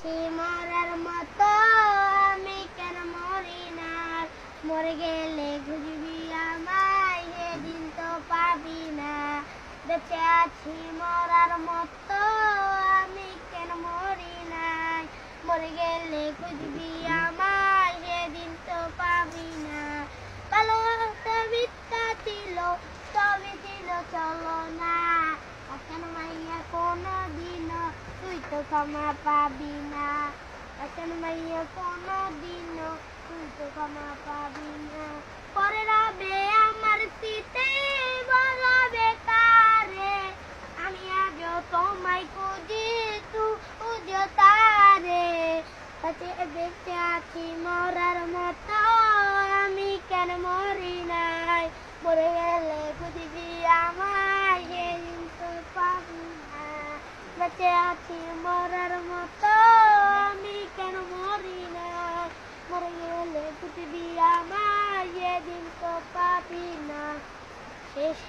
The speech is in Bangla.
আছি মরার মতো আমি কেন মরি না মরে গেলে খুঁজবি আমায় সেদিন তো পাবি না বেঁচে আছি মরার মতো আমি কেন মরি নাই মরে গেলে খুঁজবি আমায় সেদিন তো পাবি না ভালো একটা মিথ্যা ছিল তবে ছিল চলো না এখন মাইয়া কোনো দিনও তুই তো ক্ষমা পাবি না এখন মাইয়া কোনো দিনও তুই তো ক্ষমা পাবি না পরে রবে আমার স্মৃতি বড় বেকারে আমি আজও তোমায় খুঁজি তুই তারে বেঁচে আছি মরার মতো আমি কেন মরি নাই মরে গেলে খুঁজবি আমায় সেদিন তো পাবি না বেঁচে আছি মরার মতো আমি কেন মরি নাই মরে গেলে খুঁজবি আমায় সেদিন তো পাবি না শেষ